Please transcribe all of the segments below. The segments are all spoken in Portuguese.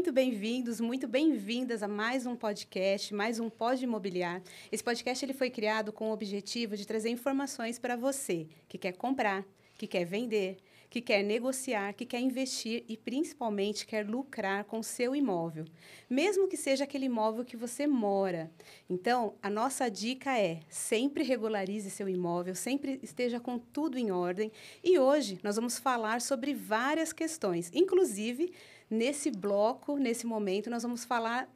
muito bem-vindos, muito bem-vindas a mais um podcast, mais um Pode Imobiliar. Esse podcast ele foi criado com o objetivo de trazer informações para você que quer comprar, que quer vender, que quer negociar, que quer investir e, principalmente, quer lucrar com seu imóvel, mesmo que seja aquele imóvel que você mora. Então, a nossa dica é sempre regularize seu imóvel, sempre esteja com tudo em ordem. E hoje nós vamos falar sobre várias questões, inclusive, nesse bloco, nesse momento, nós vamos falar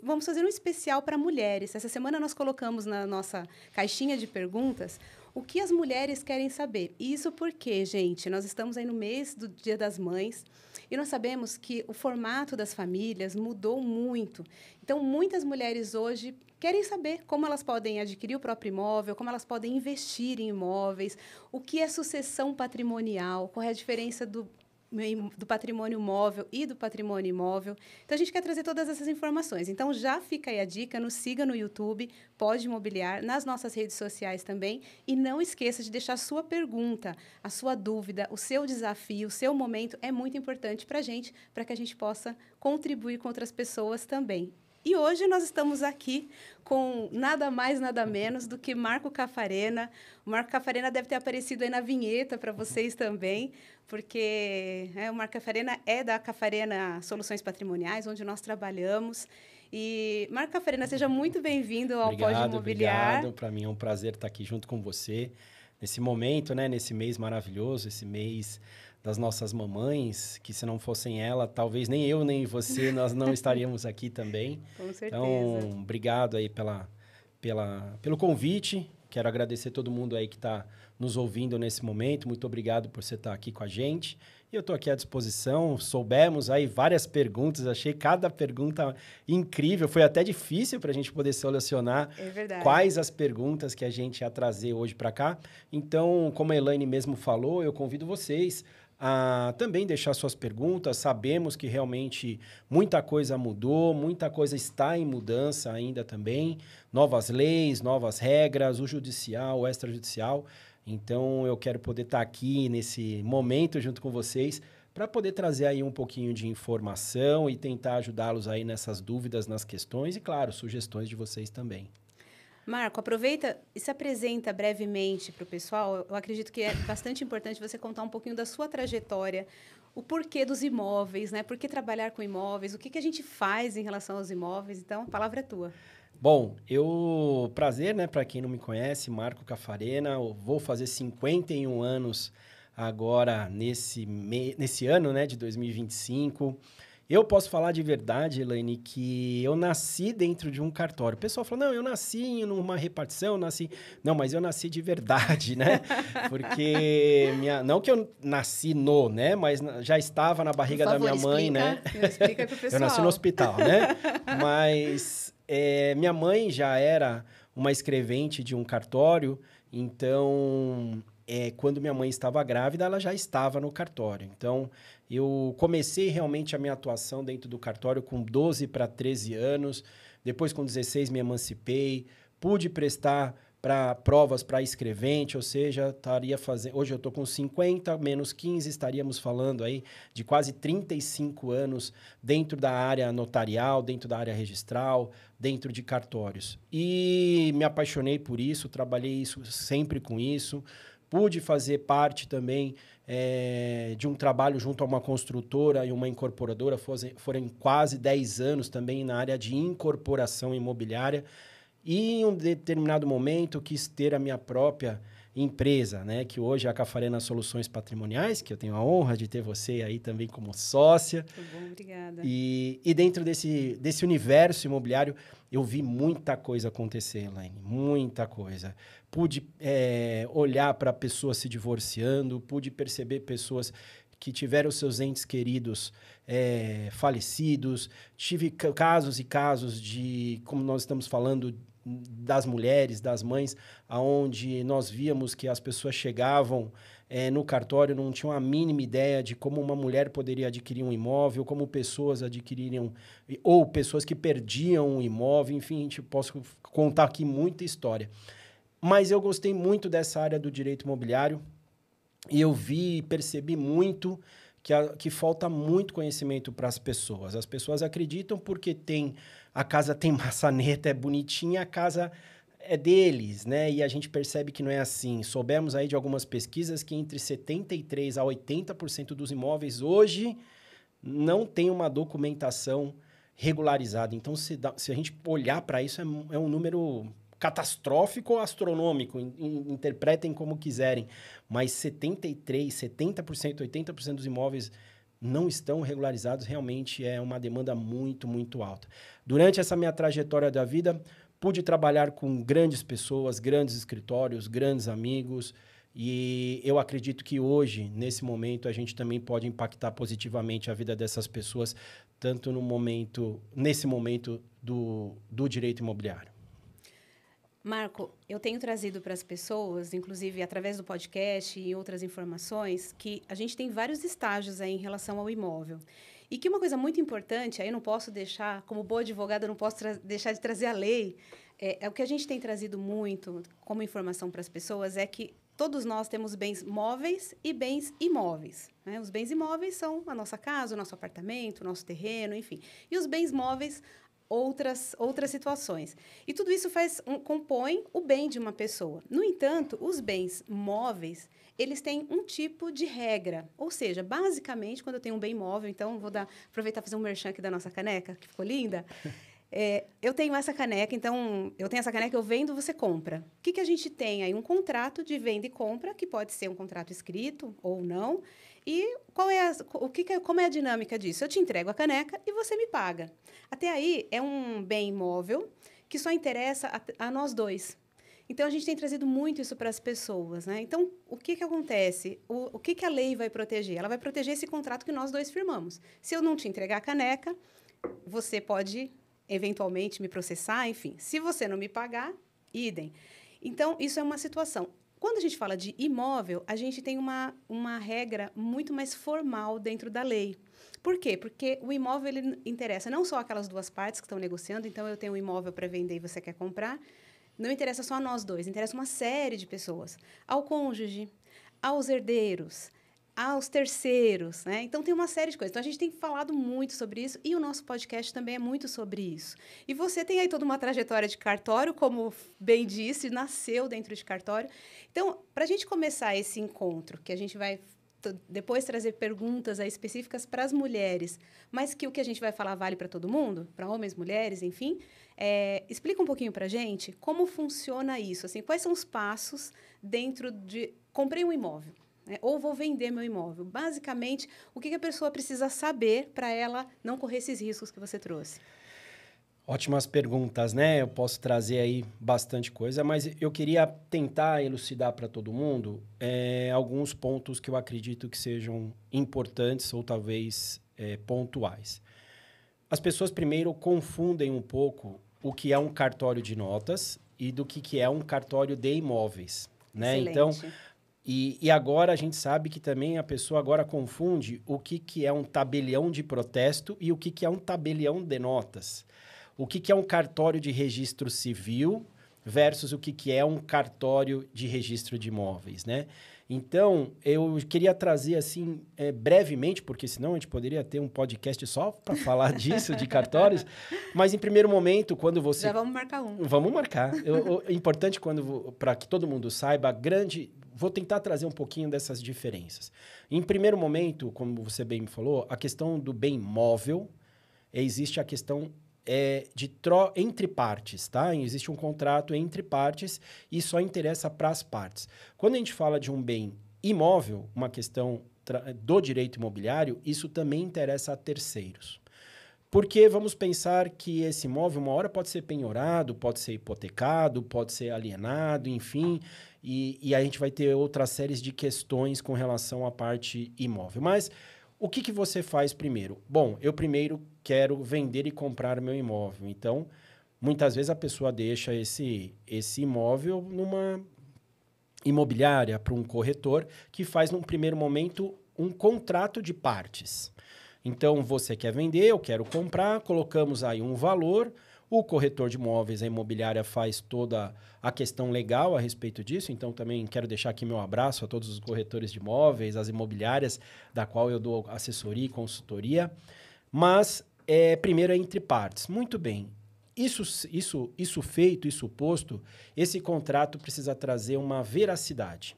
vamos fazer um especial para mulheres. Essa semana nós colocamos na nossa caixinha de perguntas o que as mulheres querem saber. Isso porque, gente, nós estamos aí no mês do Dia das Mães e nós sabemos que o formato das famílias mudou muito. Então, muitas mulheres hoje querem saber como elas podem adquirir o próprio imóvel, como elas podem investir em imóveis, o que é sucessão patrimonial, qual é a diferença do patrimônio móvel e do patrimônio imóvel. Então, a gente quer trazer todas essas informações. Então, já fica aí a dica, nos siga no YouTube, Pode Imobiliar, nas nossas redes sociais também. E não esqueça de deixar a sua pergunta, a sua dúvida, o seu desafio, o seu momento é muito importante para a gente, para que a gente possa contribuir com outras pessoas também. E hoje nós estamos aqui com nada mais, nada menos do que Marco Caffarena. O Marco Caffarena deve ter aparecido aí na vinheta para vocês também, porque o Marco Caffarena é da Caffarena Soluções Patrimoniais, onde nós trabalhamos. E, Marco Caffarena, seja muito bem-vindo ao Pode Imobiliar. Obrigado. Para mim é um prazer estar aqui junto com você, nesse momento, né, nesse mês maravilhoso, esse mês das nossas mamães, que se não fossem ela, talvez nem eu, nem você, nós não estaríamos aqui também. Com certeza. Então, obrigado aí pelo convite. Quero agradecer todo mundo aí que está nos ouvindo nesse momento. Muito obrigado por você estar aqui com a gente. E eu estou aqui à disposição. Soubemos aí várias perguntas. Achei cada pergunta incrível. Foi até difícil para a gente poder selecionar quais as perguntas que a gente ia trazer hoje para cá. Então, como a Elaine mesmo falou, eu convido vocês a também deixar suas perguntas. Sabemos que realmente muita coisa mudou, muita coisa está em mudança ainda também. Novas leis, novas regras, o judicial, o extrajudicial. Então, eu quero poder estar aqui nesse momento junto com vocês para poder trazer aí um pouquinho de informação e tentar ajudá-los aí nessas dúvidas, nas questões e, claro, sugestões de vocês também. Marco, aproveita e se apresenta brevemente para o pessoal. Eu acredito que é bastante importante você contar um pouquinho da sua trajetória, o porquê dos imóveis, né? Por que trabalhar com imóveis, o que a gente faz em relação aos imóveis. Então, a palavra é tua. Bom, prazer, né? Para quem não me conhece, Marco Caffarena, eu vou fazer 51 anos agora nesse ano, né, de 2025. Eu posso falar de verdade, Elaine, que eu nasci dentro de um cartório. O pessoal fala, não, eu nasci numa repartição, nasci... Não, mas eu nasci de verdade, né? Porque, não que eu nasci né? Mas já estava na barriga da minha mãe, né? Explica para o pessoal. Eu nasci no hospital, né? Mas minha mãe já era uma escrevente de um cartório, então... quando minha mãe estava grávida, ela já estava no cartório. Então, eu comecei realmente a minha atuação dentro do cartório com 12 para 13 anos. Depois, com 16, me emancipei. Pude prestar provas para escrevente, ou seja, estaria fazendo... Hoje eu estou com 50, menos 15, estaríamos falando aí de quase 35 anos dentro da área notarial, dentro da área registral, dentro de cartórios. E me apaixonei por isso, trabalhei sempre com isso. Pude fazer parte também de um trabalho junto a uma construtora e uma incorporadora. Foram quase 10 anos também na área de incorporação imobiliária. E em um determinado momento quis ter a minha própria empresa, né? Que hoje é a Caffarena Soluções Patrimoniais, que eu tenho a honra de ter você aí também como sócia. Muito bom, obrigada. E dentro desse universo imobiliário, eu vi muita coisa acontecer, Elaine, muita coisa. Pude olhar para pessoas se divorciando, pude perceber pessoas que tiveram seus entes queridos falecidos. Tive casos e casos de, como nós estamos falando, das mulheres, das mães, onde nós víamos que as pessoas chegavam no cartório, não tinham a mínima ideia de como uma mulher poderia adquirir um imóvel, como pessoas adquiririam, ou pessoas que perdiam um imóvel, enfim, a gente posso contar aqui muita história. Mas eu gostei muito dessa área do direito imobiliário e eu vi e percebi muito que falta muito conhecimento para as pessoas. As pessoas acreditam porque a casa tem maçaneta, é bonitinha, a casa é deles, né? E a gente percebe que não é assim. Soubemos aí de algumas pesquisas que entre 73% a 80% dos imóveis hoje não tem uma documentação regularizada. Então, se a gente olhar para isso, é um número catastrófico ou astronômico, interpretem como quiserem, mas 73%, 70%, 80% dos imóveis não estão regularizados, realmente é uma demanda muito, muito alta. Durante essa minha trajetória da vida, pude trabalhar com grandes pessoas, grandes escritórios, grandes amigos, e eu acredito que hoje, nesse momento, a gente também pode impactar positivamente a vida dessas pessoas, tanto nesse momento do direito imobiliário. Marco, eu tenho trazido para as pessoas, inclusive através do podcast e outras informações, que a gente tem vários estágios aí em relação ao imóvel. E que uma coisa muito importante, aí eu não posso deixar, como boa advogada, eu não posso deixar de trazer a lei. O que a gente tem trazido muito como informação para as pessoas é que todos nós temos bens móveis e bens imóveis, né? Os bens imóveis são a nossa casa, o nosso apartamento, o nosso terreno, enfim. E os bens móveis, outras situações. E tudo isso compõe o bem de uma pessoa. No entanto, os bens móveis, eles têm um tipo de regra. Ou seja, basicamente, quando eu tenho um bem móvel, então vou aproveitar e fazer um merchan aqui da nossa caneca, que ficou linda. Eu tenho essa caneca, então, eu vendo, você compra. O que a gente tem aí? Um contrato de venda e compra, que pode ser um contrato escrito ou não. E como é a dinâmica disso? Eu te entrego a caneca e você me paga. Até aí, é um bem imóvel que só interessa a nós dois. Então, a gente tem trazido muito isso para as pessoas, né? Então, o que acontece? O que a lei vai proteger? Ela vai proteger esse contrato que nós dois firmamos. Se eu não te entregar a caneca, você pode, eventualmente, me processar, enfim. Se você não me pagar, idem. Então, isso é uma situação. Quando a gente fala de imóvel, a gente tem uma regra muito mais formal dentro da lei. Por quê? Porque o imóvel ele interessa não só aquelas duas partes que estão negociando, então eu tenho um imóvel para vender e você quer comprar, não interessa só a nós dois, interessa uma série de pessoas. Ao cônjuge, aos herdeiros, aos terceiros, né? Então, tem uma série de coisas. Então, a gente tem falado muito sobre isso e o nosso podcast também é muito sobre isso. E você tem aí toda uma trajetória de cartório, como bem disse, nasceu dentro de cartório. Então, para a gente começar esse encontro, que a gente vai depois trazer perguntas aí específicas para as mulheres, mas que o que a gente vai falar vale para todo mundo, para homens, mulheres, enfim, explica um pouquinho para a gente como funciona isso, assim, quais são os passos dentro de... Comprei um imóvel. Ou vou vender meu imóvel. Basicamente, o que a pessoa precisa saber para ela não correr esses riscos que você trouxe? Ótimas perguntas, né? Eu posso trazer aí bastante coisa, mas eu queria tentar elucidar para todo mundo alguns pontos que eu acredito que sejam importantes ou talvez pontuais. As pessoas primeiro confundem um pouco o que é um cartório de notas e do que é um cartório de imóveis, né? Excelente. Então, e agora a gente sabe que também a pessoa agora confunde o que é um tabelião de protesto e o que é um tabelião de notas. O que é um cartório de registro civil versus o que é um cartório de registro de imóveis, né? Então, eu queria trazer, assim, brevemente, porque senão a gente poderia ter um podcast só para falar disso, de cartórios, mas em primeiro momento, quando você... Já vamos marcar um. Vamos marcar. É importante para que todo mundo saiba, vou tentar trazer um pouquinho dessas diferenças. Em primeiro momento, como você bem me falou, a questão do bem móvel, existe a questão entre partes, tá? Existe um contrato entre partes e só interessa para as partes. Quando a gente fala de um bem imóvel, uma questão do direito imobiliário, isso também interessa a terceiros. Porque vamos pensar que esse imóvel, uma hora pode ser penhorado, pode ser hipotecado, pode ser alienado, enfim, e a gente vai ter outras séries de questões com relação à parte imóvel. Mas o que você faz primeiro? Bom, eu primeiro quero vender e comprar meu imóvel. Então, muitas vezes a pessoa deixa esse imóvel numa imobiliária para um corretor que faz, num primeiro momento, um contrato de partes. Então, você quer vender, eu quero comprar, colocamos aí um valor, O corretor de imóveis, a imobiliária, faz toda a questão legal a respeito disso. Então, também quero deixar aqui meu abraço a todos os corretores de imóveis, as imobiliárias, da qual eu dou assessoria e consultoria. Mas, primeiro é entre partes. Muito bem. Isso feito, isso posto, esse contrato precisa trazer uma veracidade.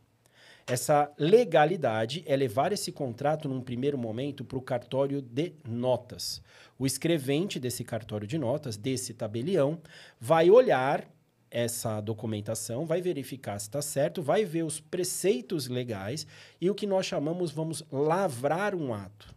Essa legalidade é levar esse contrato, num primeiro momento, para o cartório de notas. O escrevente desse cartório de notas, desse tabelião, vai olhar essa documentação, vai verificar se está certo, vai ver os preceitos legais e o que nós chamamos, vamos lavrar um ato.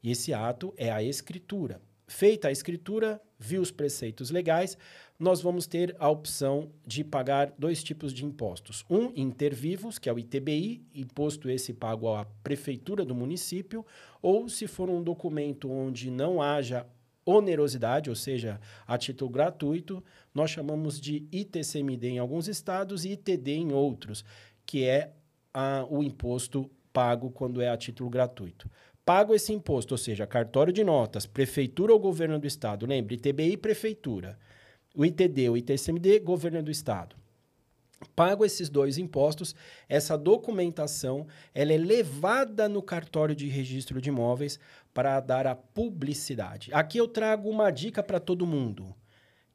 E esse ato é a escritura. Feita a escritura, viu os preceitos legais, nós vamos ter a opção de pagar 2 tipos de impostos. Um, inter vivos, que é o ITBI, imposto esse pago à prefeitura do município, ou se for um documento onde não haja onerosidade, ou seja, a título gratuito, nós chamamos de ITCMD em alguns estados e ITD em outros, que é o imposto pago quando é a título gratuito. Pago esse imposto, ou seja, cartório de notas, prefeitura ou governo do estado. Lembre, ITBI, prefeitura. O ITD, o ITCMD, governo do estado. Pago esses 2 impostos, essa documentação ela é levada no cartório de registro de imóveis para dar a publicidade. Aqui eu trago uma dica para todo mundo.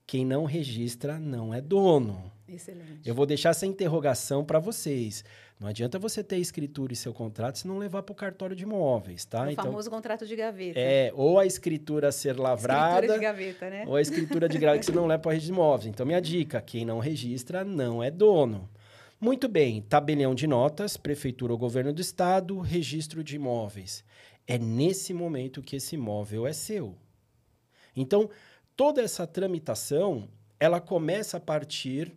Quem não registra não é dono. Excelente. Eu vou deixar essa interrogação para vocês. Não adianta você ter escritura em seu contrato se não levar para o cartório de imóveis, tá? O famoso contrato de gaveta. Ou a escritura ser lavrada... Escritura de gaveta, né? Ou a escritura de gaveta que você não leva para o registro de imóveis. Então, minha dica, quem não registra não é dono. Muito bem, tabelião de notas, prefeitura ou governo do estado, registro de imóveis. É nesse momento que esse imóvel é seu. Então, toda essa tramitação, ela começa a partir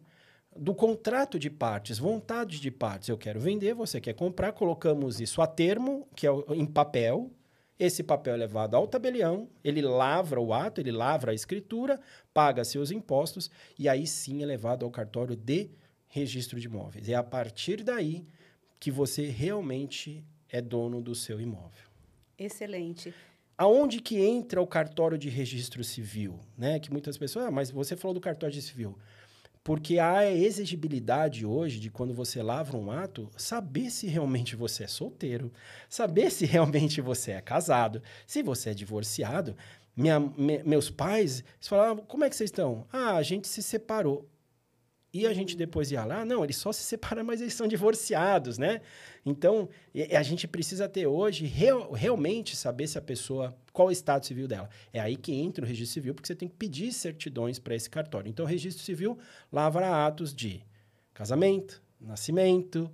do contrato de partes, vontade de partes. Eu quero vender, você quer comprar, colocamos isso a termo, que é em papel. Esse papel é levado ao tabelião, ele lavra o ato, ele lavra a escritura, paga seus impostos e aí sim é levado ao cartório de registro de imóveis. É a partir daí que você realmente é dono do seu imóvel. Excelente. Aonde que entra o cartório de registro civil? Né? Que muitas pessoas, mas você falou do cartório de civil. Porque há a exigibilidade hoje de quando você lavra um ato, saber se realmente você é solteiro, saber se realmente você é casado, se você é divorciado. Meus pais falavam, como é que vocês estão? A gente se separou. E a gente depois ia lá, não, eles só se separam, mas eles são divorciados, né? Então, a gente precisa ter hoje, realmente saber se a pessoa, qual é o estado civil dela. É aí que entra o registro civil, porque você tem que pedir certidões para esse cartório. Então, o registro civil lavra atos de casamento, nascimento,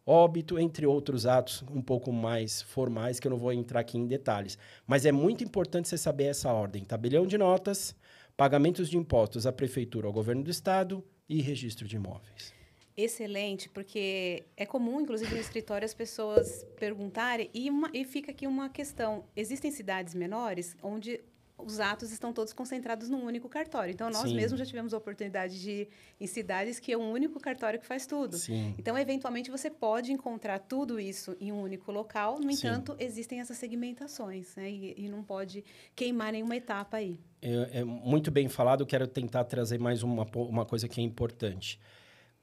óbito, entre outros atos um pouco mais formais, que eu não vou entrar aqui em detalhes. Mas é muito importante você saber essa ordem. Tabelião de notas, pagamentos de impostos à prefeitura, ao governo do estado, e registro de imóveis. Excelente, porque é comum, inclusive, no escritório, as pessoas perguntarem, e fica aqui uma questão. Existem cidades menores onde os atos estão todos concentrados num único cartório. Então, nós mesmos já tivemos a oportunidade de ir em cidades que é um único cartório que faz tudo. Sim. Então, eventualmente, você pode encontrar tudo isso em um único local. No entanto, existem essas segmentações, né? E não pode queimar nenhuma etapa aí. É muito bem falado, quero tentar trazer mais uma coisa que é importante.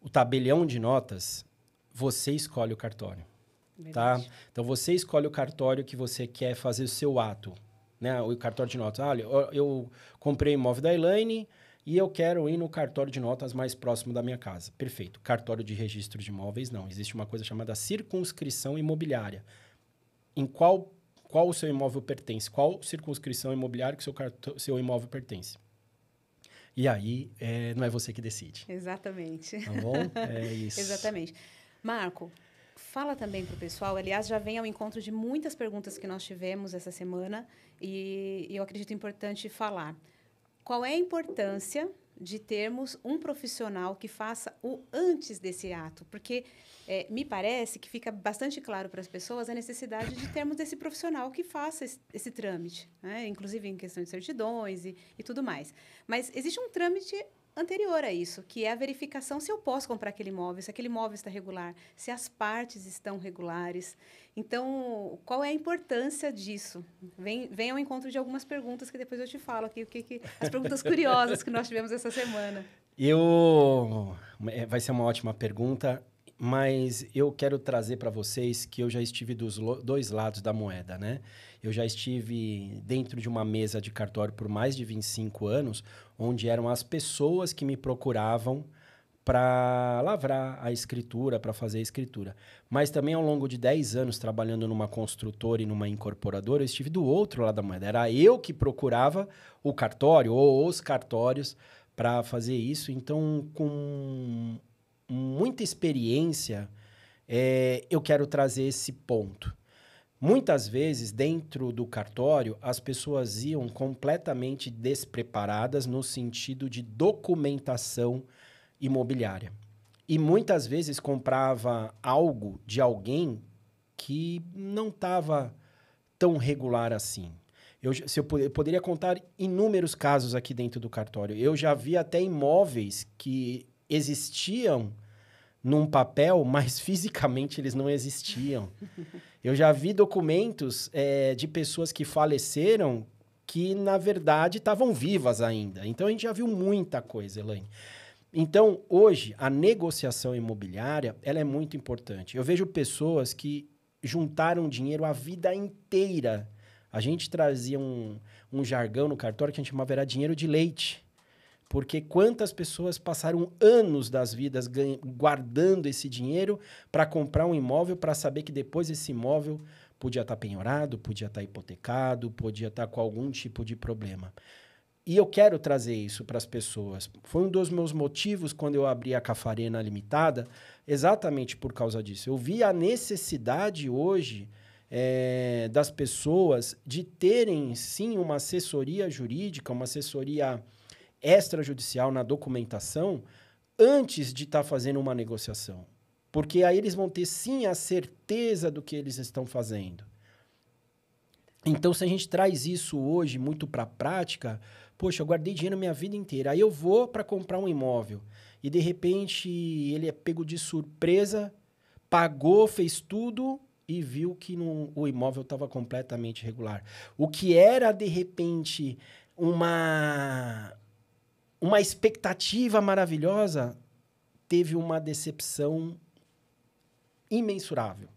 O tabelião de notas, você escolhe o cartório. Tá? Então, você escolhe o cartório que você quer fazer o seu ato. Né? O cartório de notas. Olha, eu comprei o imóvel da Elaine e eu quero ir no cartório de notas mais próximo da minha casa. Perfeito. Cartório de registro de imóveis, não. Existe uma coisa chamada circunscrição imobiliária. Em qual o seu imóvel pertence? Qual circunscrição imobiliária que o seu imóvel pertence? E aí, não é você que decide. Exatamente. Tá bom? É isso. Exatamente. Marco, fala também para o pessoal, aliás, já vem ao encontro de muitas perguntas que nós tivemos essa semana e eu acredito importante falar. Qual é a importância de termos um profissional que faça o antes desse ato? Porque me parece que fica bastante claro para as pessoas a necessidade de termos esse profissional que faça esse trâmite, né? Inclusive em questão de certidões e tudo mais. Mas existe um trâmite anterior a isso, que é a verificação se eu posso comprar aquele imóvel, se aquele imóvel está regular, se as partes estão regulares. Então, qual é a importância disso? Vem ao encontro de algumas perguntas que depois eu te falo aqui, as perguntas curiosas que nós tivemos essa semana. Vai ser uma ótima pergunta, mas eu quero trazer para vocês que eu já estive dos dois lados da moeda, né? Eu já estive dentro de uma mesa de cartório por mais de 25 anos, onde eram as pessoas que me procuravam para lavrar a escritura, para fazer a escritura. Mas também, ao longo de 10 anos, trabalhando numa construtora e numa incorporadora, eu estive do outro lado da moeda. Era eu que procurava o cartório ou os cartórios para fazer isso. Então, com muita experiência, eu quero trazer esse ponto. Muitas vezes, dentro do cartório, as pessoas iam completamente despreparadas no sentido de documentação imobiliária. E muitas vezes comprava algo de alguém que não estava tão regular assim. Eu poderia contar inúmeros casos aqui dentro do cartório. Eu já vi até imóveis que existiam num papel, mas fisicamente eles não existiam. Eu já vi documentos de pessoas que faleceram que, na verdade, estavam vivas ainda. Então, a gente já viu muita coisa, Elaine. Então, hoje, a negociação imobiliária ela é muito importante. Eu vejo pessoas que juntaram dinheiro a vida inteira. A gente trazia um jargão no cartório que a gente chamava era dinheiro de leite. Porque quantas pessoas passaram anos das vidas guardando esse dinheiro para comprar um imóvel, para saber que depois esse imóvel podia estar penhorado, podia estar hipotecado, podia estar com algum tipo de problema. E eu quero trazer isso para as pessoas. Foi um dos meus motivos quando eu abri a Cafarena Limitada, exatamente por causa disso. Eu vi a necessidade hoje das pessoas de terem, sim, uma assessoria jurídica, uma assessoria extrajudicial na documentação antes de estar fazendo uma negociação. Porque aí eles vão ter, sim, a certeza do que eles estão fazendo. Então, se a gente traz isso hoje muito para a prática, poxa, eu guardei dinheiro minha vida inteira, aí eu vou para comprar um imóvel e, de repente, ele é pego de surpresa, pagou, fez tudo e viu que o imóvel estava completamente irregular. O que era, de repente, uma expectativa maravilhosa, teve uma decepção imensurável.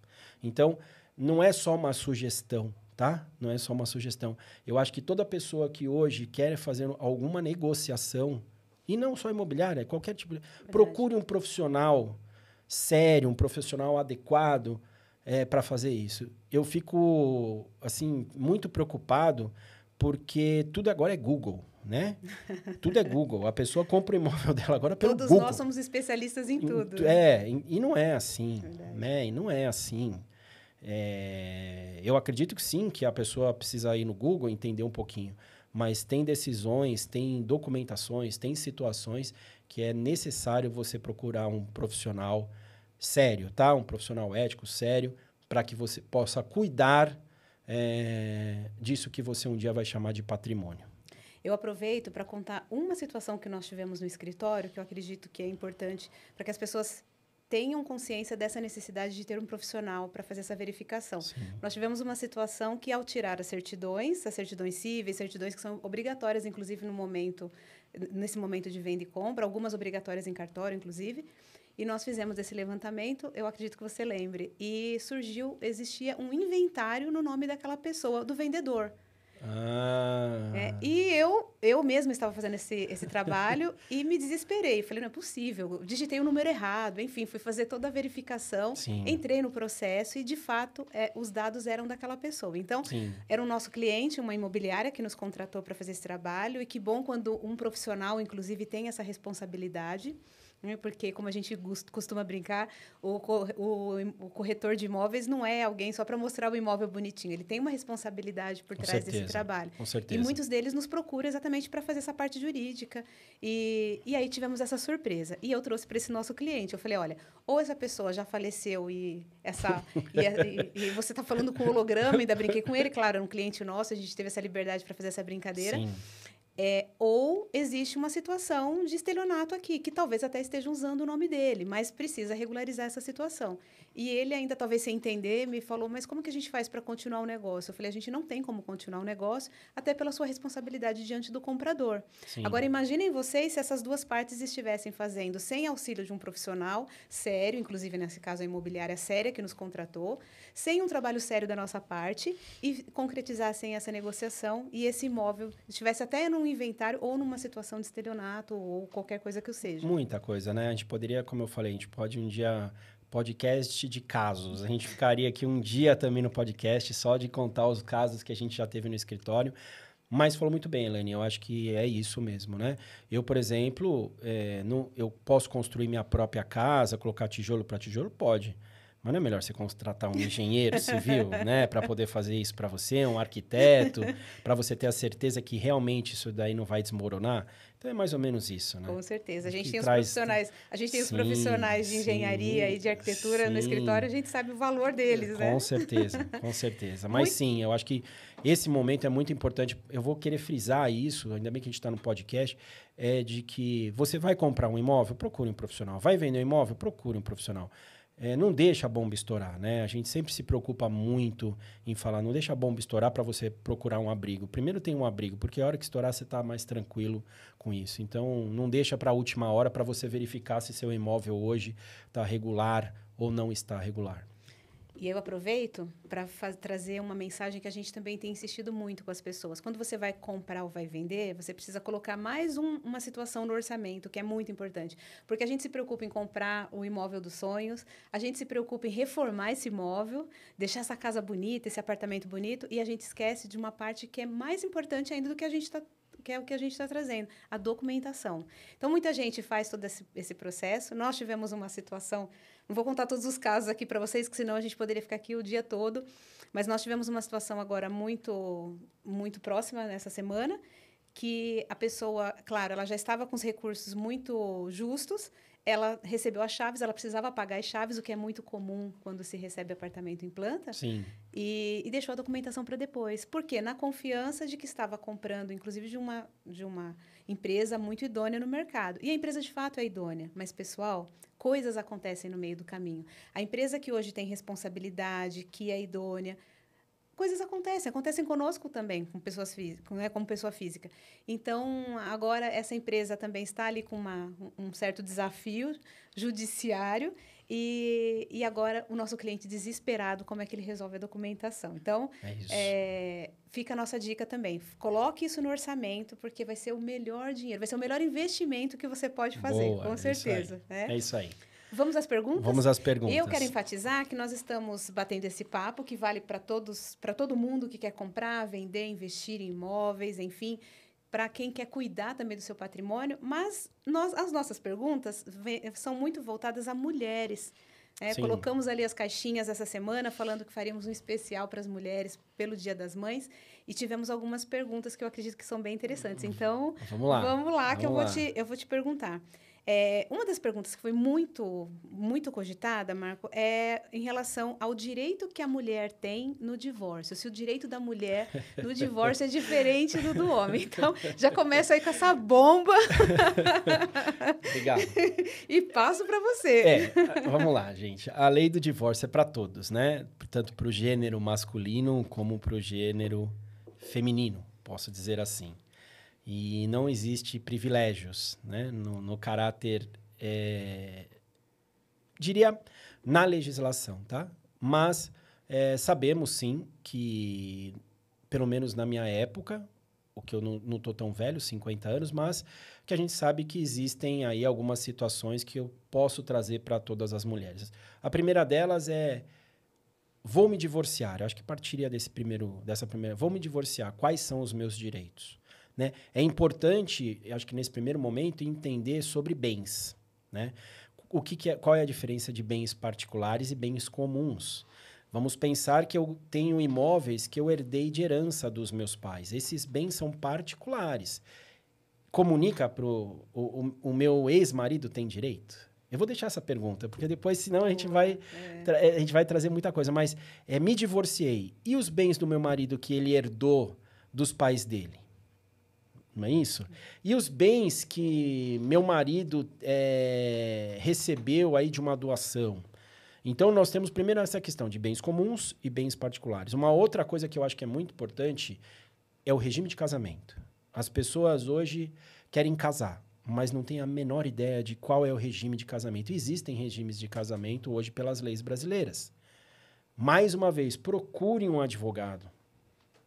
Então, não é só uma sugestão, tá? Não é só uma sugestão. Eu acho que toda pessoa que hoje quer fazer alguma negociação, e não só imobiliária, qualquer tipo de... Procure um profissional sério, um profissional adequado para fazer isso. Eu fico, assim, muito preocupado porque tudo agora é Google, né? Tudo é Google. A pessoa compra o imóvel dela agora pelo Google. Todos nós somos especialistas em tudo. E não é assim, né? E não é assim. Eu acredito que sim, que a pessoa precisa ir no Google e entender um pouquinho. Mas tem decisões, tem documentações, tem situações que é necessário você procurar um profissional sério, tá? Um profissional ético, sério, para que você possa cuidar disso que você um dia vai chamar de patrimônio. Eu aproveito para contar uma situação que nós tivemos no escritório, que eu acredito que é importante para que as pessoas tenham consciência dessa necessidade de ter um profissional para fazer essa verificação. Sim. Nós tivemos uma situação que, ao tirar as certidões cíveis, certidões que são obrigatórias, inclusive, nesse momento de venda e compra, algumas obrigatórias em cartório, inclusive, e nós fizemos esse levantamento, eu acredito que você lembre, e existia um inventário no nome daquela pessoa, do vendedor. E eu mesma estava fazendo esse trabalho e me desesperei. Falei, não é possível. Eu digitei o número errado. Enfim, fui fazer toda a verificação. Sim. Entrei no processo e, de fato, os dados eram daquela pessoa. Então, sim, era o nosso cliente, uma imobiliária que nos contratou para fazer esse trabalho. E que bom quando um profissional, inclusive, tem essa responsabilidade. Porque, como a gente costuma brincar, o corretor de imóveis não é alguém só para mostrar o imóvel bonitinho. Ele tem uma responsabilidade por trás desse trabalho. Com certeza. E muitos deles nos procuram exatamente para fazer essa parte jurídica. E aí tivemos essa surpresa. E eu trouxe para esse nosso cliente. Eu falei, olha, ou essa pessoa já faleceu e você está falando com holograma, ainda brinquei com ele. Claro, era um cliente nosso, a gente teve essa liberdade para fazer essa brincadeira. Sim. Ou existe uma situação de estelionato aqui, que talvez até estejam usando o nome dele, mas precisa regularizar essa situação. E ele ainda, talvez sem entender, me falou, mas como que a gente faz para continuar o negócio? Eu falei, a gente não tem como continuar o negócio, até pela sua responsabilidade diante do comprador. Sim. Agora, imaginem vocês se essas duas partes estivessem fazendo sem auxílio de um profissional sério, inclusive, nesse caso, a imobiliária séria que nos contratou, sem um trabalho sério da nossa parte, e concretizassem essa negociação e esse imóvel estivesse até num inventário ou numa situação de estelionato ou qualquer coisa que o seja. Muita coisa, né? A gente poderia, como eu falei, a gente pode um dia... podcast de casos. A gente ficaria aqui um dia também no podcast só de contar os casos que a gente já teve no escritório. Mas falou muito bem, Elaine. Eu acho que é isso mesmo, né? Eu, por exemplo, eu posso construir minha própria casa, colocar tijolo para tijolo? Pode. Mas não é melhor você contratar um engenheiro civil, né? Para poder fazer isso para você, um arquiteto, para você ter a certeza que realmente isso daí não vai desmoronar? Então, é mais ou menos isso, né? Com certeza. A gente Que tem os traz- profissionais, a gente tem os Sim, profissionais de engenharia sim, e de arquitetura no sim. escritório, a gente sabe o valor deles, né? Com certeza, com certeza. Mas Muito- sim, eu acho que esse momento é muito importante. Eu vou querer frisar isso, ainda bem que a gente está no podcast, de que você vai comprar um imóvel, procure um profissional. Vai vender um imóvel, procure um profissional. Não deixa a bomba estourar, né? A gente sempre se preocupa muito em falar, não deixa a bomba estourar para você procurar um abrigo. Primeiro tem um abrigo, porque a hora que estourar você está mais tranquilo com isso. Então, não deixa para a última hora para você verificar se seu imóvel hoje está regular ou não está regular. E eu aproveito para trazer uma mensagem que a gente também tem insistido muito com as pessoas. Quando você vai comprar ou vai vender, você precisa colocar mais uma situação no orçamento, que é muito importante. Porque a gente se preocupa em comprar o imóvel dos sonhos, a gente se preocupa em reformar esse imóvel, deixar essa casa bonita, esse apartamento bonito, e a gente esquece de uma parte que é mais importante ainda do que a gente está que é o que a gente está trazendo, a documentação. Então, muita gente faz todo esse processo. Nós tivemos uma situação, não vou contar todos os casos aqui para vocês, que senão a gente poderia ficar aqui o dia todo, mas nós tivemos uma situação agora muito, muito próxima nessa semana, que a pessoa, claro, ela já estava com os recursos muito justos, ela recebeu as chaves, ela precisava pagar as chaves, o que é muito comum quando se recebe apartamento em planta. Sim. E deixou a documentação para depois. Por quê? Na confiança de que estava comprando, inclusive, de uma empresa muito idônea no mercado. E a empresa, de fato, é idônea. Mas, pessoal, coisas acontecem no meio do caminho. A empresa que hoje tem responsabilidade, que é idônea, coisas acontecem conosco também, com pessoas físicas, né, como pessoa física. Então, agora, essa empresa também está ali com um certo desafio judiciário e agora o nosso cliente desesperado, como é que ele resolve a documentação. Então, fica a nossa dica também. Coloque isso no orçamento, porque vai ser o melhor dinheiro, vai ser o melhor investimento que você pode fazer, Boa, com certeza. É isso aí. Vamos às perguntas? Vamos às perguntas. Eu quero enfatizar que nós estamos batendo esse papo que vale para todo mundo que quer comprar, vender, investir em imóveis, enfim, para quem quer cuidar também do seu patrimônio. Mas as nossas perguntas são muito voltadas a mulheres. Colocamos ali as caixinhas essa semana, falando que faríamos um especial para as mulheres pelo Dia das Mães. E tivemos algumas perguntas que eu acredito que são bem interessantes. Então, vamos lá que eu vou te perguntar. Uma das perguntas que foi muito, muito cogitada, Marco, é em relação ao direito que a mulher tem no divórcio. Se o direito da mulher no divórcio é diferente do homem. Então, já começa aí com essa bomba. Obrigado. E passo para você. Vamos lá, gente. A lei do divórcio é para todos, né? Tanto para o gênero masculino como para o gênero feminino, posso dizer assim. E não existe privilégios, né? No caráter, diria, na legislação, tá? Mas sabemos, sim, que, pelo menos na minha época, o que eu não estou tão velho, 50 anos, mas que a gente sabe que existem aí algumas situações que eu posso trazer para todas as mulheres. A primeira delas é: vou me divorciar. Eu acho que partiria dessa primeira. Vou me divorciar. Quais são os meus direitos? Né? É importante, eu acho que nesse primeiro momento, entender sobre bens. Né? Qual é a diferença de bens particulares e bens comuns? Vamos pensar que eu tenho imóveis que eu herdei de herança dos meus pais. Esses bens são particulares. Comunica para o meu ex-marido tem direito? Eu vou deixar essa pergunta, porque depois, senão, a gente vai trazer muita coisa. Mas me divorciei. E os bens do meu marido que ele herdou dos pais dele? não é isso? E os bens que meu marido recebeu aí de uma doação. Então, nós temos primeiro essa questão de bens comuns e bens particulares. Uma outra coisa que eu acho que é muito importante é o regime de casamento. As pessoas hoje querem casar, mas não têm a menor ideia de qual é o regime de casamento. Existem regimes de casamento hoje pelas leis brasileiras. Mais uma vez, procure um advogado,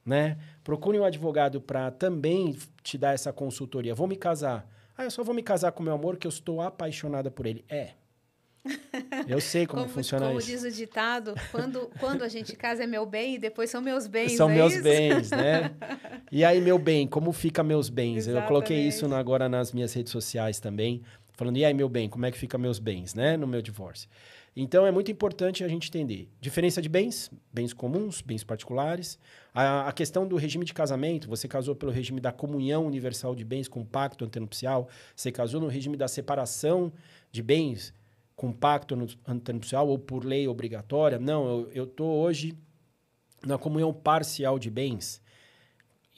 né? Procure um advogado para também te dar essa consultoria. Vou me casar. Eu só vou me casar com meu amor que eu estou apaixonada por ele. Eu sei como funciona como isso. Como diz o ditado, quando a gente casa é meu bem e depois são meus bens, São não é meus isso? bens, né? E aí, meu bem, como fica meus bens? Exatamente. Eu coloquei isso agora nas minhas redes sociais também, falando, e aí, meu bem, como é que fica meus bens, né? No meu divórcio. Então, é muito importante a gente entender. Diferença de bens, bens comuns, bens particulares. A questão do regime de casamento, você casou pelo regime da comunhão universal de bens com pacto antenupcial, você casou no regime da separação de bens com pacto antenupcial ou por lei obrigatória. Não, eu estou hoje na comunhão parcial de bens.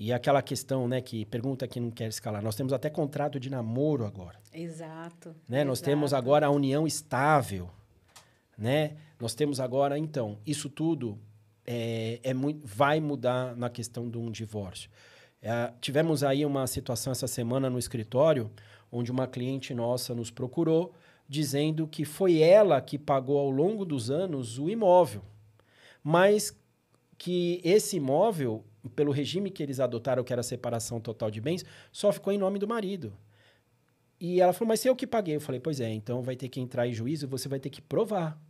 E aquela questão, né, que pergunta que não quer escalar. Nós temos até contrato de namoro agora. Exato. Né? Nós temos agora a união estável. Né? Nós temos agora, então, isso tudo vai mudar na questão de um divórcio. Tivemos aí uma situação essa semana no escritório, onde uma cliente nossa nos procurou, dizendo que foi ela que pagou ao longo dos anos o imóvel, mas que esse imóvel, pelo regime que eles adotaram, que era a separação total de bens, só ficou em nome do marido. E ela falou, mas se eu que paguei? Eu falei, pois é, então vai ter que entrar em juízo e você vai ter que provar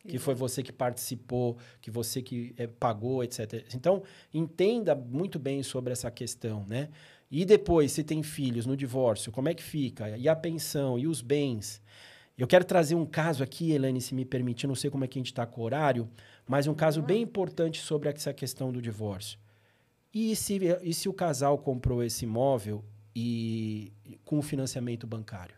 que foi você que participou, que você que pagou, etc. Então, entenda muito bem sobre essa questão, né? E depois, se tem filhos no divórcio, como é que fica? E a pensão, e os bens? Eu quero trazer um caso aqui, Elaine, se me permitir, não sei como é que a gente está com o horário, mas um caso bem importante sobre essa questão do divórcio. E se o casal comprou esse imóvel com financiamento bancário?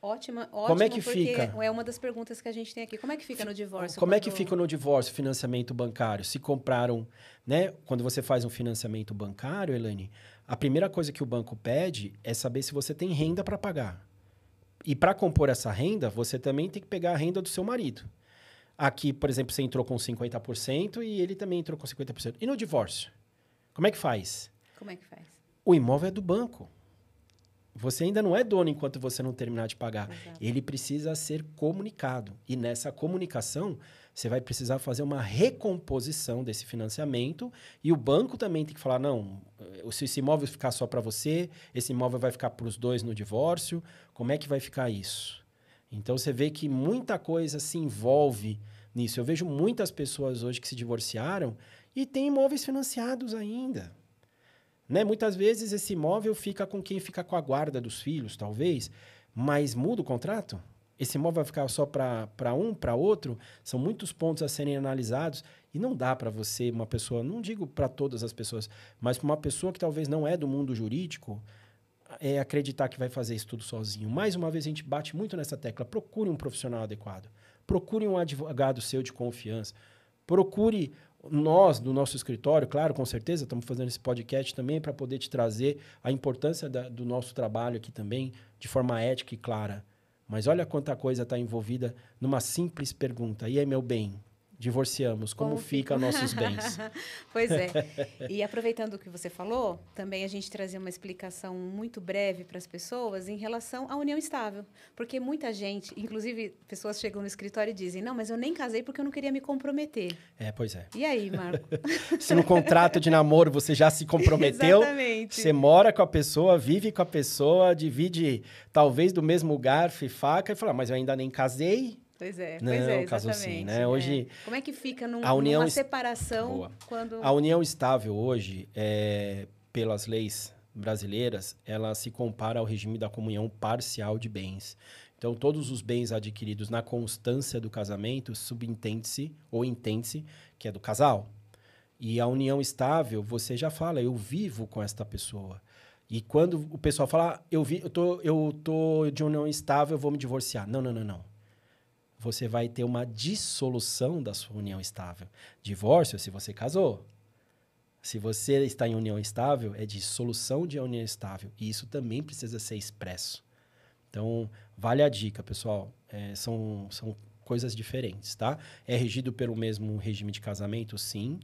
Ótimo, como é que porque fica? É uma das perguntas que a gente tem aqui. Como é que fica no divórcio? Como é que fica no divórcio financiamento bancário? Se compraram, né? Quando você faz um financiamento bancário, Elaine, a primeira coisa que o banco pede é saber se você tem renda para pagar. E para compor essa renda, você também tem que pegar a renda do seu marido. Aqui, por exemplo, você entrou com 50% e ele também entrou com 50%. E no divórcio? Como é que faz? Como é que faz? O imóvel é do banco. Você ainda não é dono enquanto você não terminar de pagar. Exato. Ele precisa ser comunicado. E nessa comunicação, você vai precisar fazer uma recomposição desse financiamento. E o banco também tem que falar, não, se esse imóvel ficar só para você, esse imóvel vai ficar para os dois no divórcio. Como é que vai ficar isso? Então, você vê que muita coisa se envolve nisso. Eu vejo muitas pessoas hoje que se divorciaram e têm imóveis financiados ainda. Né? Muitas vezes esse imóvel fica com quem fica com a guarda dos filhos, talvez, mas muda o contrato? Esse imóvel vai ficar só para um, para outro? São muitos pontos a serem analisados e não dá para você, uma pessoa, não digo para todas as pessoas, mas para uma pessoa que talvez não é do mundo jurídico, acreditar que vai fazer isso tudo sozinho. Mais uma vez, a gente bate muito nessa tecla. Procure um profissional adequado. Procure um advogado seu de confiança. Procure nós, do nosso escritório, claro, com certeza, estamos fazendo esse podcast também para poder te trazer a importância do nosso trabalho aqui também, de forma ética e clara. Mas olha quanta coisa está envolvida numa simples pergunta. E aí, meu bem, divorciamos, como fica nossos bens? Pois é. E aproveitando o que você falou, também a gente trazer uma explicação muito breve para as pessoas em relação à união estável. Porque muita gente, inclusive pessoas chegam no escritório e dizem, não, mas eu nem casei porque eu não queria me comprometer. Pois é. E aí, Marco? Se no contrato de namoro você já se comprometeu, exatamente, você mora com a pessoa, vive com a pessoa, divide talvez do mesmo garfo e faca e fala, mas eu ainda nem casei. Pois é, não, exatamente. caso assim, né? Hoje, como é que fica numa separação Boa. quando... A união estável hoje, pelas leis brasileiras, ela se compara ao regime da comunhão parcial de bens. Então, todos os bens adquiridos na constância do casamento subentende-se ou entende-se que é do casal. E a união estável, você já fala, eu vivo com esta pessoa. E quando o pessoal fala, eu tô de união estável, eu vou me divorciar. Não. Você vai ter uma dissolução da sua união estável. Divórcio, se você casou. Se você está em união estável, é dissolução de união estável. E isso também precisa ser expresso. Então, vale a dica, pessoal. São coisas diferentes, tá? É regido pelo mesmo regime de casamento, sim.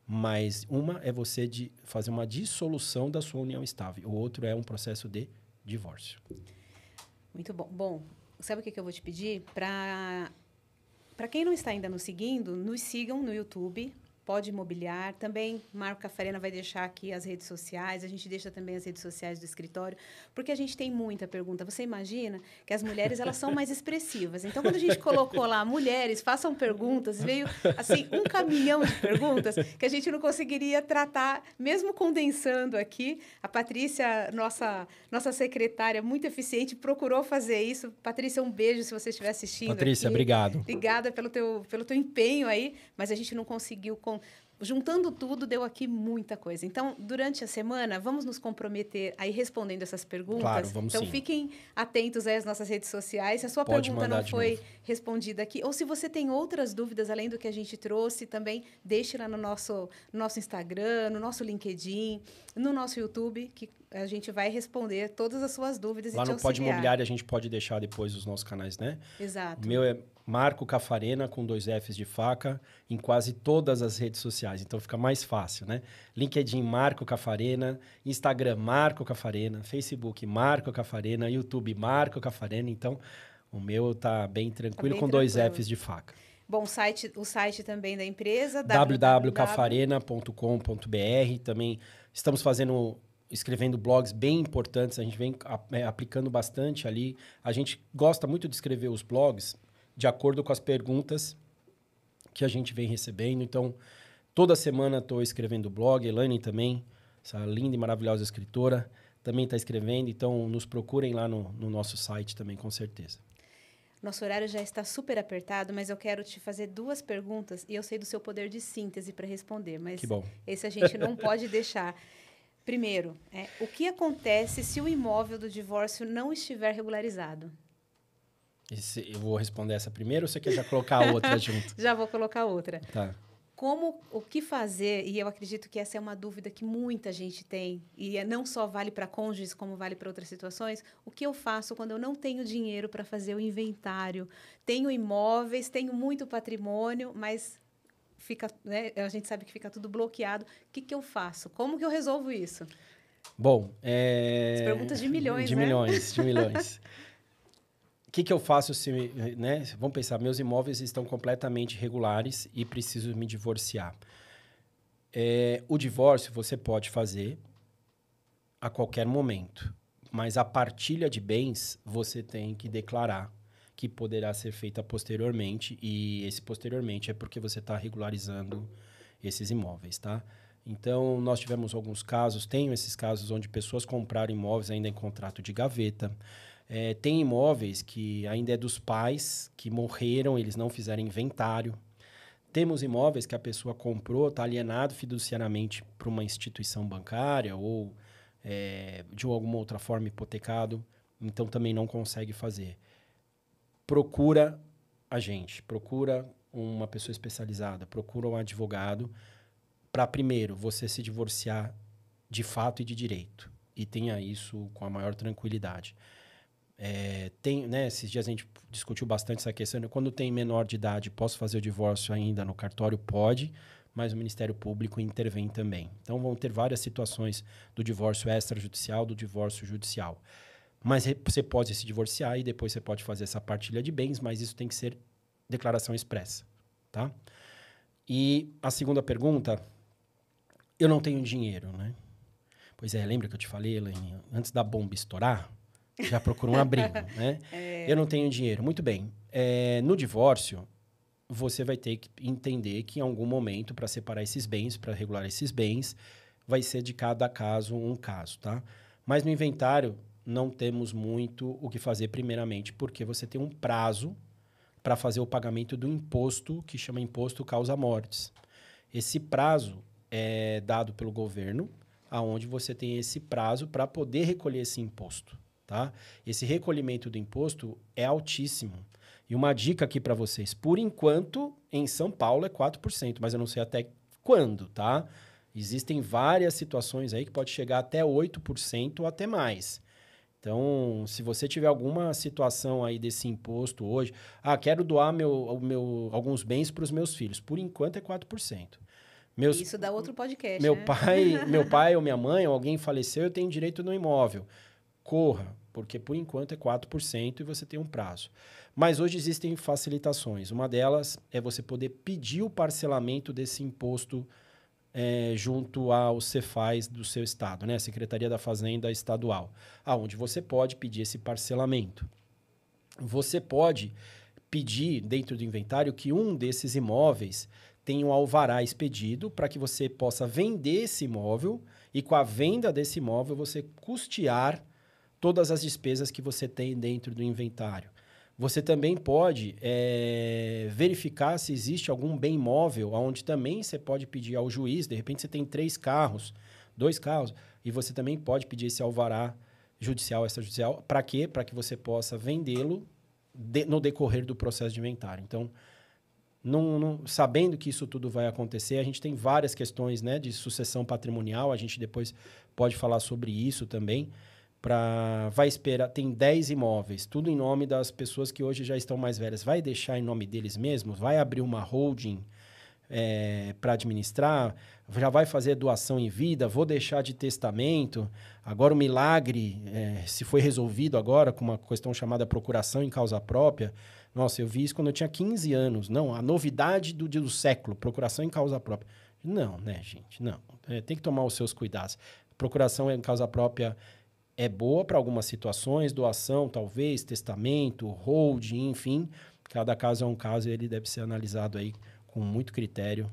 Mas uma é você fazer uma dissolução da sua união estável. O outro é um processo de divórcio. Muito bom. Bom, sabe o que eu vou te pedir? Para quem não está ainda nos seguindo, nos sigam no YouTube, Pode Imobiliar. Também, Marco Cafarena vai deixar aqui as redes sociais. A gente deixa também as redes sociais do escritório, porque a gente tem muita pergunta. Você imagina que as mulheres, elas são mais expressivas. Então, quando a gente colocou lá, mulheres, façam perguntas, veio, assim, 1 caminhão de perguntas que a gente não conseguiria tratar, mesmo condensando aqui. A Patrícia, nossa secretária, muito eficiente, procurou fazer isso. Patrícia, um beijo se você estiver assistindo. Patrícia, aqui. obrigado. Obrigada pelo teu empenho aí, mas a gente não conseguiu... Juntando tudo, deu aqui muita coisa. Então, durante a semana, vamos nos comprometer a ir respondendo essas perguntas. Claro, vamos então, sim. Fiquem atentos aí às nossas redes sociais. Se a sua pergunta não foi respondida aqui, ou se você tem outras dúvidas além do que a gente trouxe, também deixe lá no nosso Instagram, no nosso LinkedIn, no nosso YouTube, que a gente vai responder todas as suas dúvidas lá e te no auxiliar. Pode Imobiliário, a gente pode deixar depois os nossos canais, né? Exato. O meu é Marco Cafarena, com 2 Fs de faca, em quase todas as redes sociais. Então, fica mais fácil, né? LinkedIn, Marco Cafarena. Instagram, Marco Cafarena. Facebook, Marco Cafarena. YouTube, Marco Cafarena. Então, o meu tá bem tranquilo, com 2 Fs de faca. Bom, o site também da empresa, www.cafarena.com.br. Também estamos escrevendo blogs bem importantes, a gente vem aplicando bastante ali. A gente gosta muito de escrever os blogs de acordo com as perguntas que a gente vem recebendo. Então, toda semana estou escrevendo blog. Elaine também, essa linda e maravilhosa escritora, também está escrevendo. Então, nos procurem lá no nosso site também, com certeza. Nosso horário já está super apertado, mas eu quero te fazer 2 perguntas e eu sei do seu poder de síntese para responder, mas que bom. Esse a gente não pode deixar. Primeiro, o que acontece se o imóvel do divórcio não estiver regularizado? Eu vou responder essa primeiro ou você quer já colocar a outra junto? Já vou colocar outra. Tá. O que fazer, e eu acredito que essa é uma dúvida que muita gente tem, e não só vale para cônjuges, como vale para outras situações, o que eu faço quando eu não tenho dinheiro para fazer o inventário? Tenho imóveis, tenho muito patrimônio, mas a gente sabe que fica tudo bloqueado. O que eu faço? Como que eu resolvo isso? Bom, As perguntas de milhões, de né? milhões. O que eu faço se... Né? Vamos pensar, meus imóveis estão completamente irregulares e preciso me divorciar. O divórcio você pode fazer a qualquer momento, mas a partilha de bens você tem que declarar, que poderá ser feita posteriormente, e esse posteriormente é porque você está regularizando esses imóveis, tá? Então, nós tivemos alguns casos, tenho esses casos onde pessoas compraram imóveis ainda em contrato de gaveta. Tem imóveis que ainda é dos pais, que morreram, eles não fizeram inventário. Temos imóveis que a pessoa comprou, está alienado fiduciariamente para uma instituição bancária ou de alguma outra forma hipotecado, então também não consegue fazer. Procura a gente, procura uma pessoa especializada, procura um advogado para, primeiro, você se divorciar de fato e de direito. E tenha isso com a maior tranquilidade. Esses dias a gente discutiu bastante essa questão. Quando tem menor de idade, posso fazer o divórcio ainda no cartório? Pode, mas o Ministério Público intervém também. Então, vão ter várias situações do divórcio extrajudicial, do divórcio judicial. Mas você pode se divorciar e depois você pode fazer essa partilha de bens, mas isso tem que ser declaração expressa, tá? E a segunda pergunta, eu não tenho dinheiro, né? Pois lembra que eu te falei, Elaine, antes da bomba estourar, já procura um abrigo, né? Eu não tenho dinheiro. Muito bem. No divórcio, você vai ter que entender que em algum momento, para separar esses bens, para regular esses bens, vai ser de cada caso um caso, tá? Mas no inventário, não temos muito o que fazer, primeiramente, porque você tem um prazo para fazer o pagamento do imposto, que chama imposto causa-mortes. Esse prazo é dado pelo governo, aonde você tem esse prazo para poder recolher esse imposto, tá? Esse recolhimento do imposto é altíssimo. E uma dica aqui para vocês, por enquanto, em São Paulo é 4%, mas eu não sei até quando, tá? Existem várias situações aí que pode chegar até 8% ou até mais. Então, se você tiver alguma situação aí desse imposto hoje, quero doar alguns bens para os meus filhos. Por enquanto é 4%. Isso dá outro podcast, meu né? meu pai ou minha mãe, ou alguém faleceu, eu tenho direito no imóvel. Corra, porque por enquanto é 4% e você tem um prazo. Mas hoje existem facilitações. Uma delas é você poder pedir o parcelamento desse imposto junto ao Cefaz do seu estado, né? Secretaria da Fazenda Estadual, aonde você pode pedir esse parcelamento. Você pode pedir dentro do inventário que um desses imóveis tenha um alvará expedido para que você possa vender esse imóvel e com a venda desse imóvel você custear todas as despesas que você tem dentro do inventário. Você também pode verificar se existe algum bem imóvel, onde também você pode pedir ao juiz, de repente você tem 2 carros, e você também pode pedir esse alvará judicial, extrajudicial, para quê? Para que você possa vendê-lo no decorrer do processo de inventário. Então, sabendo que isso tudo vai acontecer, a gente tem várias questões, né, de sucessão patrimonial, a gente depois pode falar sobre isso também. Vai esperar, tem 10 imóveis, tudo em nome das pessoas que hoje já estão mais velhas. Vai deixar em nome deles mesmos? Vai abrir uma holding para administrar? Já vai fazer doação em vida? Vou deixar de testamento? Agora o milagre, se foi resolvido agora com uma questão chamada procuração em causa própria. Nossa, eu vi isso quando eu tinha 15 anos. Não, a novidade do século, procuração em causa própria. Não, né, gente? Não. Tem que tomar os seus cuidados. Procuração em causa própria é boa para algumas situações, doação, talvez, testamento, holding, enfim. Cada caso é um caso e ele deve ser analisado aí com muito critério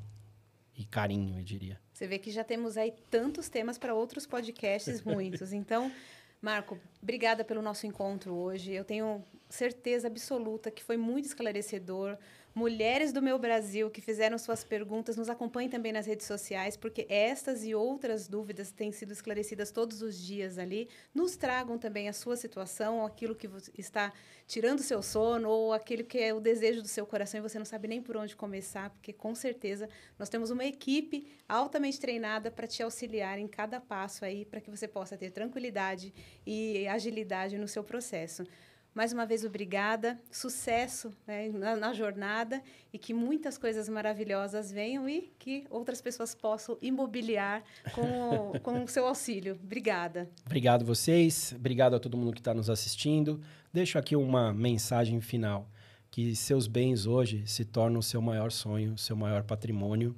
e carinho, eu diria. Você vê que já temos aí tantos temas para outros podcasts, muitos. Então, Marco, obrigada pelo nosso encontro hoje. Eu tenho certeza absoluta que foi muito esclarecedor. Mulheres do meu Brasil que fizeram suas perguntas, nos acompanhem também nas redes sociais, porque estas e outras dúvidas têm sido esclarecidas todos os dias ali. Nos tragam também a sua situação, ou aquilo que está tirando o seu sono, ou aquele que é o desejo do seu coração e você não sabe nem por onde começar, porque com certeza nós temos uma equipe altamente treinada para te auxiliar em cada passo aí, para que você possa ter tranquilidade e agilidade no seu processo. Mais uma vez, obrigada. Sucesso, né, na jornada e que muitas coisas maravilhosas venham e que outras pessoas possam imobiliar com o seu auxílio. Obrigada. Obrigado vocês. Obrigado a todo mundo que está nos assistindo. Deixo aqui uma mensagem final. Que seus bens hoje se tornam o seu maior sonho, seu maior patrimônio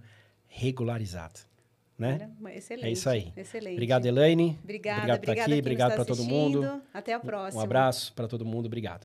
regularizado. Né? Excelente. É isso aí. Excelente. Obrigado, Elaine. Obrigada Obrigado por estar aqui. Obrigado para todo mundo. Até a próxima. Um abraço para todo mundo. Obrigado.